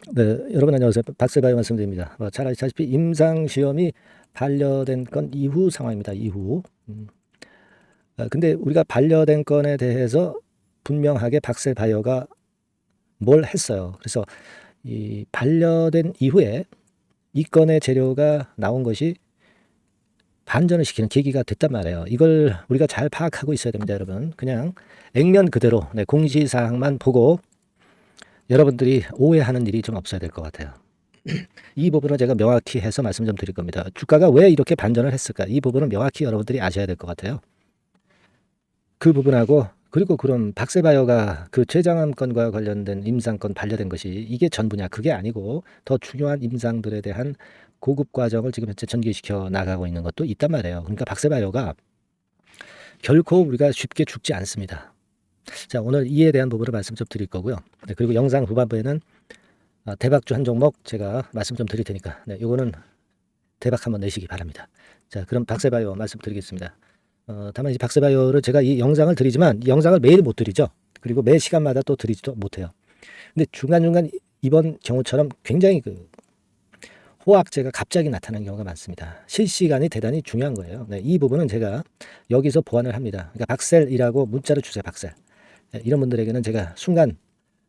네, 여러분 안녕하세요. 박세바이 말씀드립니다. 잘 아시다시피 임상시험이 반려된 건 이후 상황입니다. 이후. 근데 우리가 반려된 건에 대해서 분명하게 박세바이오가 뭘 했어요. 그래서 이 반려된 이후에 이 건의 재료가 나온 것이 반전을 시키는 계기가 됐단 말이에요. 이걸 우리가 잘 파악하고 있어야 됩니다, 여러분. 그냥 액면 그대로 공시사항만 보고 여러분들이 오해하는 일이 좀 없어야 될 것 같아요. 이 부분은 제가 명확히 해서 말씀 좀 드릴 겁니다. 주가가 왜 이렇게 반전을 했을까? 이 부분은 명확히 여러분들이 아셔야 될 것 같아요. 그 부분하고 그리고 그럼 박세바이오가 그 최장암 건과 관련된 임상권 반려된 것이 이게 전부냐? 그게 아니고 더 중요한 임상들에 대한 고급 과정을 지금 현재 전개시켜 나가고 있는 것도 있단 말이에요. 그러니까 박세바이오가 결코 우리가 쉽게 죽지 않습니다. 자, 오늘 이에 대한 부분을 말씀 좀 드릴 거고요. 네, 그리고 영상 후반부에는 대박주 한 종목 제가 말씀 좀 드릴 테니까 요거는 대박 한번 내시기 바랍니다. 자, 그럼 박세바이오 말씀드리겠습니다. 다만 이제 박세바이오를 제가 이 영상을 드리지만 이 영상을 매일 못 드리죠. 그리고 매 시간마다 또 드리지도 못해요. 근데 중간중간 이번 경우처럼 굉장히 그 호황제가 갑자기 나타나는 경우가 많습니다. 실시간이 대단히 중요한 거예요. 네, 이 부분은 제가 여기서 보완을 합니다. 그러니까 박셀이라고 문자로 주세요. 박셀. 네, 이런 분들에게는 제가 순간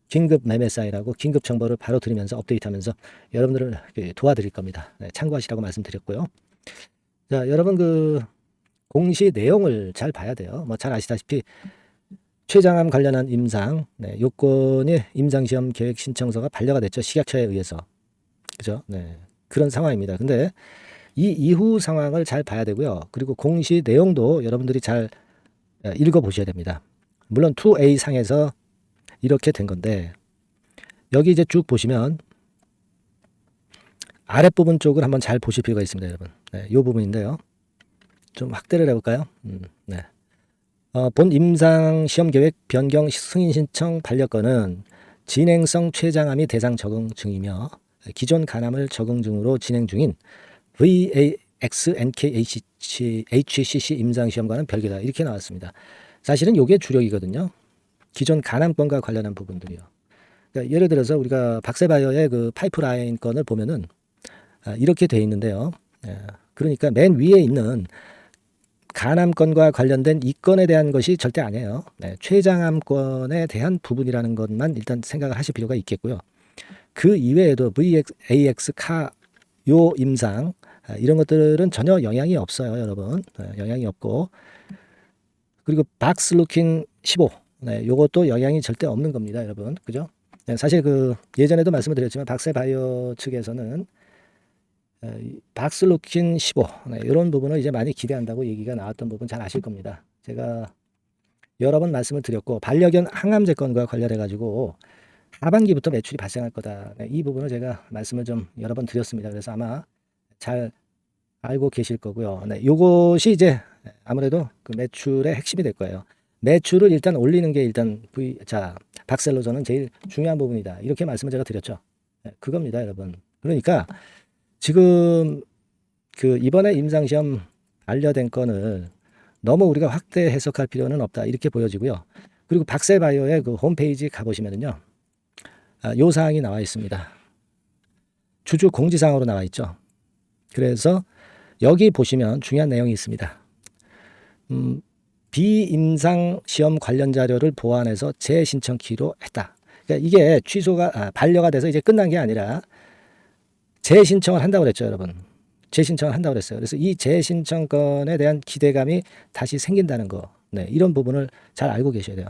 긴급 매매 사인하고 긴급 정보를 바로 드리면서 업데이트하면서 여러분들을 도와드릴 겁니다. 네, 참고하시라고 말씀드렸고요. 자, 여러분 그 공시 내용을 잘 봐야 돼요. 뭐 잘 아시다시피 최장암 관련한 임상 요건이 임상시험 계획 신청서가 반려가 됐죠. 식약처에 의해서. 그죠? 네. 그런 상황입니다. 근데 이 이후 상황을 잘 봐야 되고요. 그리고 공시 내용도 여러분들이 잘 읽어보셔야 됩니다. 물론 2A 상에서 이렇게 된 건데 여기 이제 쭉 보시면 아랫부분 쪽을 한번 잘 보실 필요가 있습니다, 여러분. 네, 이 부분인데요. 좀 확대를 해볼까요? 네. 본 임상 시험 계획 변경 승인 신청 반려건은 진행성 췌장암이 대상 적응 중이며 기존 간암을 적응 중으로 진행 중인 VAX-NKHCC 임상 시험과는 별개다. 이렇게 나왔습니다. 사실은 이게 주력이거든요. 기존 간암건과 관련한 부분들이요. 그러니까 예를 들어서 우리가 박세바이오의 그 파이프라인 건을 보면은 이렇게 돼 있는데요. 그러니까 맨 위에 있는 간암건과 관련된 이 건에 대한 것이 절대 아니에요. 췌장암건에 대한 부분이라는 것만 일단 생각을 하실 필요가 있겠고요. 그 이외에도 VAX 카 요 임상 이런 것들은 전혀 영향이 없어요, 여러분. 영향이 없고 그리고 박스루킨 15 요것도 영향이 절대 없는 겁니다, 여러분. 그죠? 사실 그 예전에도 말씀을 드렸지만 박세바이오 측에서는 박스루킨 15 이런 부분을 이제 많이 기대한다고 얘기가 나왔던 부분 잘 아실 겁니다. 제가 여러 번 말씀을 드렸고 반려견 항암제 건과 관련해 가지고 하반기부터 매출이 발생할 거다. 이 부분을 제가 말씀을 좀 여러 번 드렸습니다. 그래서 아마 잘 알고 계실 거고요. 요것이 이제 아무래도 그 매출의 핵심이 될 거예요. 매출을 일단 올리는 게 일단 박셀로저는 제일 중요한 부분이다. 이렇게 말씀을 제가 드렸죠. 그겁니다, 여러분. 그러니까 지금 그 이번에 임상시험 반려된 건을 너무 우리가 확대 해석할 필요는 없다. 이렇게 보여지고요. 그리고 박세바이오의 그 홈페이지 가보시면은요. 요 사항이 나와 있습니다. 주주 공지사항으로 나와 있죠. 그래서 여기 보시면 중요한 내용이 있습니다. 비임상 시험 관련 자료를 보완해서 재신청키로 했다. 그러니까 이게 반려가 돼서 이제 끝난 게 아니라 재신청을 한다고 그랬죠, 여러분. 재신청을 한다고 그랬어요. 그래서 이 재신청권에 대한 기대감이 다시 생긴다는 거. 이런 부분을 잘 알고 계셔야 돼요.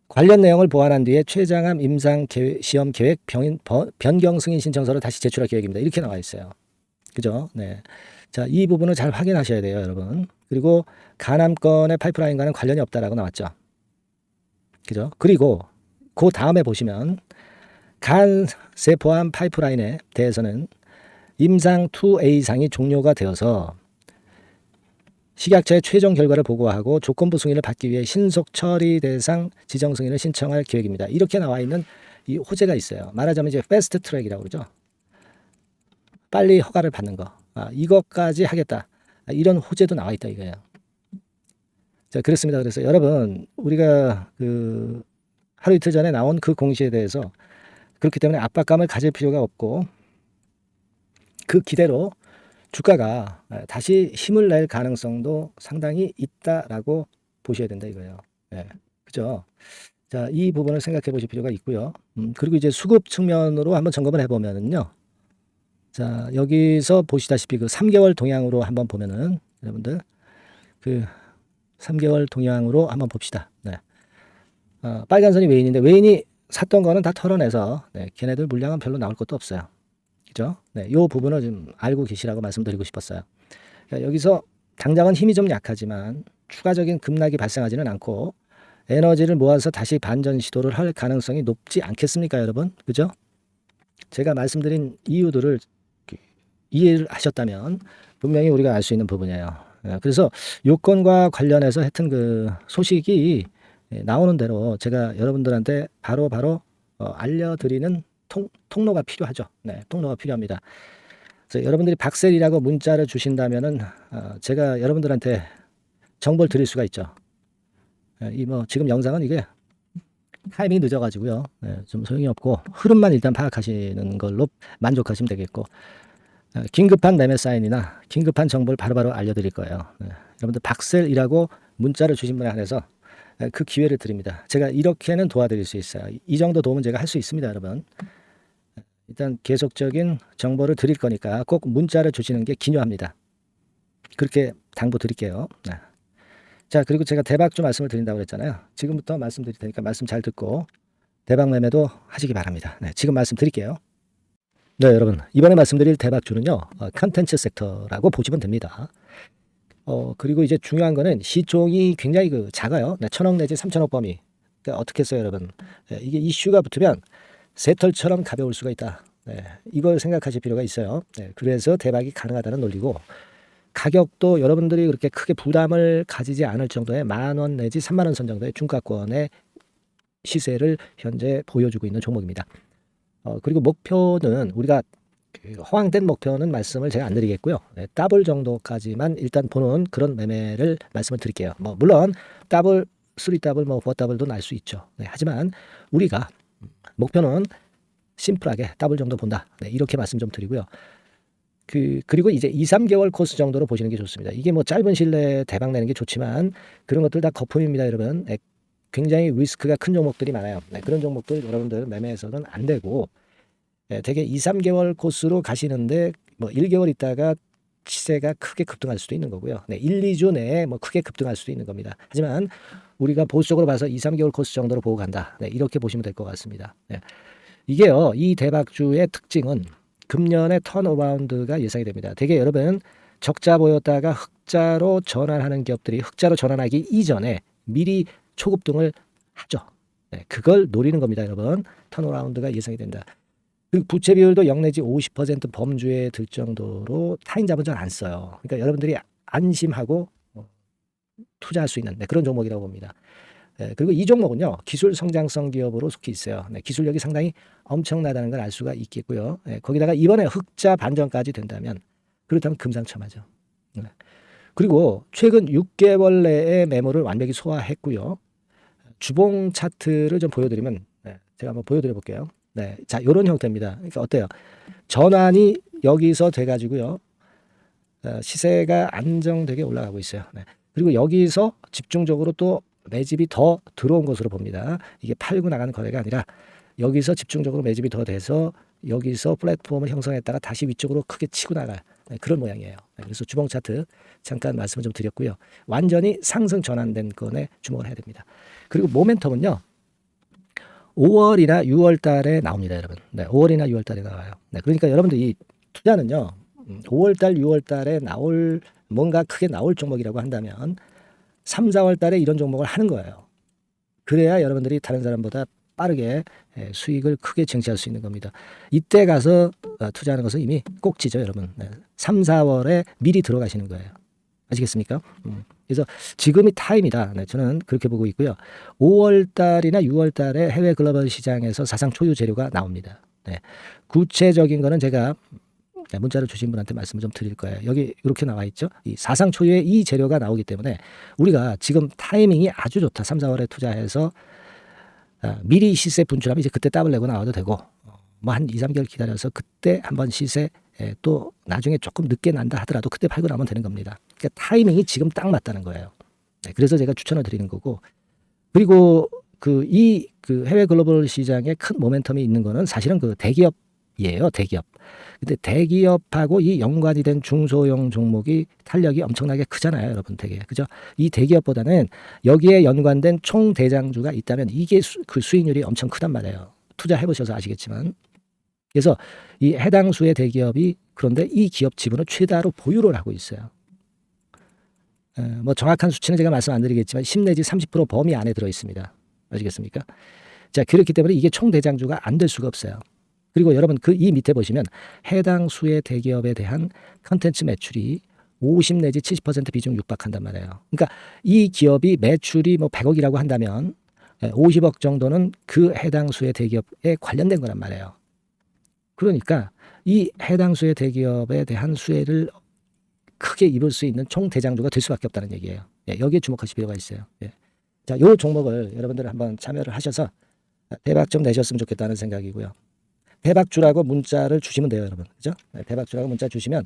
관련 내용을 보완한 뒤에 최장암 임상 시험 계획 변경 승인 신청서를 다시 제출할 계획입니다. 이렇게 나와 있어요. 그죠? 네. 자, 이 부분을 잘 확인하셔야 돼요, 여러분. 그리고 간암건의 파이프라인과는 관련이 없다라고 나왔죠. 그죠? 그리고 그 다음에 보시면 간세포암 파이프라인에 대해서는 임상 2A상이 종료가 되어서 식약처의 최종 결과를 보고하고 조건부 승인을 받기 위해 신속 처리 대상 지정 승인을 신청할 계획입니다. 이렇게 나와 있는 이 호재가 있어요. 말하자면 이제 패스트 트랙이라고 그러죠. 빨리 허가를 받는 거. 이것까지 하겠다. 이런 호재도 나와 있다 이거예요. 자, 그렇습니다. 그래서 여러분 우리가 그 하루 이틀 전에 나온 그 공시에 대해서 그렇기 때문에 압박감을 가질 필요가 없고 그 기대로 주가가 다시 힘을 낼 가능성도 상당히 있다라고 보셔야 된다 이거예요. 예, 그죠? 자, 이 부분을 생각해 보실 필요가 있고요. 그리고 이제 수급 측면으로 한번 점검을 해보면은요. 자, 여기서 보시다시피 그 3개월 동향으로 한번 보면은 여러분들 그 3개월 동향으로 한번 봅시다. 네. 빨간 선이 웨인인데 웨인이 샀던 거는 다 털어내서 네, 걔네들 물량은 별로 나올 것도 없어요. 그죠? 네, 요 부분을 좀 알고 계시라고 말씀드리고 싶었어요. 그러니까 여기서 당장은 힘이 좀 약하지만 추가적인 급락이 발생하지는 않고 에너지를 모아서 다시 반전 시도를 할 가능성이 높지 않겠습니까, 여러분? 그죠? 제가 말씀드린 이유들을 이해를 하셨다면 분명히 우리가 알 수 있는 부분이에요. 그래서 요건과 관련해서 하여튼 그 소식이 나오는 대로 제가 여러분들한테 바로 알려드리는 통로가 필요하죠. 네, 통로가 필요합니다. 그래서 여러분들이 박셀이라고 문자를 주신다면은 제가 여러분들한테 정보를 드릴 수가 있죠. 이 뭐 지금 영상은 이게 타이밍이 늦어가지고요. 네, 좀 소용이 없고 흐름만 일단 파악하시는 걸로 만족하시면 되겠고 긴급한 매매 사인이나 긴급한 정보를 바로바로 알려드릴 거예요. 네, 여러분들 박셀이라고 문자를 주신 분에 한해서 그 기회를 드립니다. 제가 이렇게는 도와드릴 수 있어요. 이 정도 도움은 제가 할 수 있습니다, 여러분. 일단 계속적인 정보를 드릴 거니까 꼭 문자를 주시는 게 기묘합니다. 그렇게 당부 드릴게요. 네. 자, 그리고 제가 대박주 말씀을 드린다고 그랬잖아요. 지금부터 말씀드릴 테니까 말씀 잘 듣고 대박 매매도 하시기 바랍니다. 네, 지금 말씀드릴게요. 네, 여러분. 이번에 말씀드릴 대박주는요. 컨텐츠 섹터라고 보시면 됩니다. 그리고 이제 중요한 거는 시총이 굉장히 작아요. 네, 1,000억 내지 3,000억 범위. 그러니까 어떻게 했어요, 여러분? 네, 이게 이슈가 붙으면 새털처럼 가벼울 수가 있다. 네, 이걸 생각하실 필요가 있어요. 네, 그래서 대박이 가능하다는 논리고 가격도 여러분들이 그렇게 크게 부담을 가지지 않을 정도의 10,000원 내지 30,000원 선 정도의 중가권의 시세를 현재 보여주고 있는 종목입니다. 그리고 목표는 우리가 허황된 목표는 말씀을 제가 안 드리겠고요. 네, 더블 정도까지만 일단 보는 그런 매매를 말씀을 드릴게요. 뭐 물론 더블, 3더블, 뭐 4더블도 날 수 있죠. 네, 하지만 우리가 목표는 심플하게 더블 정도 본다. 네, 이렇게 말씀 좀 드리고요. 그리고 이제 2, 3개월 코스 정도로 보시는 게 좋습니다. 이게 뭐 짧은 시일 내에 대박 내는 게 좋지만 그런 것들 다 거품입니다, 여러분. 네, 굉장히 리스크가 큰 종목들이 많아요. 네, 그런 종목들 여러분들 매매해서는 안 되고 대개 2, 3개월 코스로 가시는데 뭐 1개월 있다가 시세가 크게 급등할 수도 있는 거고요. 네, 1, 2주 내에 뭐 크게 급등할 수도 있는 겁니다. 하지만 우리가 보수적으로 봐서 2, 3개월 코스 정도로 보고 간다. 네, 이렇게 보시면 될 것 같습니다. 네. 이게요, 이 대박주의 특징은 금년에 턴어라운드가 예상이 됩니다. 대개 여러분 적자 보였다가 흑자로 전환하는 기업들이 흑자로 전환하기 이전에 미리 초급등을 하죠. 네, 그걸 노리는 겁니다, 여러분. 턴어라운드가 예상이 된다. 그리고 부채 비율도 0 내지 50% 범주에 들 정도로 타인 자본 잘 안 써요. 그러니까 여러분들이 안심하고 투자할 수 있는 그런 종목이라고 봅니다. 그리고 이 종목은요, 기술 성장성 기업으로 속해 있어요. 네, 기술력이 상당히 엄청나다는 걸 알 수가 있겠고요. 거기다가 이번에 흑자 반전까지 된다면 그렇다면 금상첨화죠. 그리고 최근 6개월 내에 매물을 완벽히 소화했고요. 주봉 차트를 좀 보여드리면 제가 한번 보여드려 볼게요. 네, 자, 이런 형태입니다. 그러니까 어때요? 전환이 여기서 돼가지고요, 시세가 안정되게 올라가고 있어요. 네. 그리고 여기서 집중적으로 또 매집이 더 들어온 것으로 봅니다. 이게 팔고 나가는 거래가 아니라 여기서 집중적으로 매집이 더 돼서 여기서 플랫폼을 형성했다가 다시 위쪽으로 크게 치고 나갈 그런 모양이에요. 그래서 주봉 차트 잠깐 말씀을 좀 드렸고요. 완전히 상승 전환된 건에 주목을 해야 됩니다. 그리고 모멘텀은요, 5월이나 6월 달에 나옵니다, 여러분. 네, 5월이나 6월 달에 나와요. 네, 그러니까 여러분들 이 투자는요, 5월 달, 6월 달에 뭔가 크게 나올 종목이라고 한다면 3, 4월 달에 이런 종목을 하는 거예요. 그래야 여러분들이 다른 사람보다 빠르게 수익을 크게 쟁취할 수 있는 겁니다. 이때 가서 투자하는 것은 이미 꼭지죠, 여러분. 3, 4월에 미리 들어가시는 거예요. 아시겠습니까? 그래서 지금이 타임이다. 네, 저는 그렇게 보고 있고요. 5월 달이나 6월 달에 해외 글로벌 시장에서 사상 초유 재료가 나옵니다. 네, 구체적인 거는 제가 문자를 주신 분한테 말씀을 좀 드릴 거예요. 여기 이렇게 나와 있죠. 이 사상 초유의 이 재료가 나오기 때문에 우리가 지금 타이밍이 아주 좋다. 3, 4월에 투자해서 미리 시세 분출하면 이제 그때 더블 내고 나와도 되고 뭐 한 2-3개월 기다려서 그때 한번 시세 또 나중에 조금 늦게 난다 하더라도 그때 팔고 나면 되는 겁니다. 그러니까 타이밍이 지금 딱 맞다는 거예요. 네, 그래서 제가 추천을 드리는 거고 그리고 그 해외 글로벌 시장에 큰 모멘텀이 있는 거는 사실은 그 대기업이에요. 대기업. 근데 대기업하고 이 연관이 된 중소형 종목이 탄력이 엄청나게 크잖아요, 여러분 되게. 그죠? 이 대기업보다는 여기에 연관된 총 대장주가 있다면 이게 그 수익률이 엄청 크단 말이에요. 투자해 보셔서 아시겠지만. 그래서 이 해당 수의 대기업이 그런데 이 기업 지분을 최다로 보유를 하고 있어요. 뭐 정확한 수치는 제가 말씀 안 드리겠지만 10 내지 30% 범위 안에 들어 있습니다. 아시겠습니까? 자, 그렇기 때문에 이게 총 대장주가 안 될 수가 없어요. 그리고 여러분 그 이 밑에 보시면 해당 수의 대기업에 대한 컨텐츠 매출이 50 내지 70% 비중 육박한단 말이에요. 그러니까 이 기업이 매출이 뭐 100억이라고 한다면 50억 정도는 그 해당 수의 대기업에 관련된 거란 말이에요. 그러니까 이 해당 수의 대기업에 대한 수혜를 크게 입을 수 있는 총 대장주가 될 수밖에 없다는 얘기예요. 여기에 주목하실 필요가 있어요. 자, 요 종목을 여러분들 한번 참여를 하셔서 대박 좀 내셨으면 좋겠다는 생각이고요. 대박주라고 문자를 주시면 돼요, 여러분. 그죠? 대박주라고 문자 주시면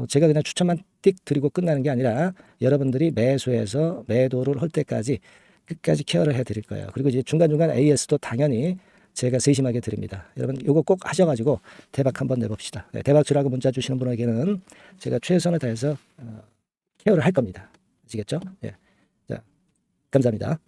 제가 그냥 추천만 띡 드리고 끝나는 게 아니라 여러분들이 매수해서 매도를 할 때까지 끝까지 케어를 해드릴 거예요. 그리고 이제 중간중간 AS도 당연히 제가 세심하게 드립니다. 여러분 이거 꼭 하셔가지고 대박 한번 내봅시다. 대박주라고 문자 주시는 분에게는 제가 최선을 다해서 케어를 할 겁니다. 아시겠죠? 자, 감사합니다.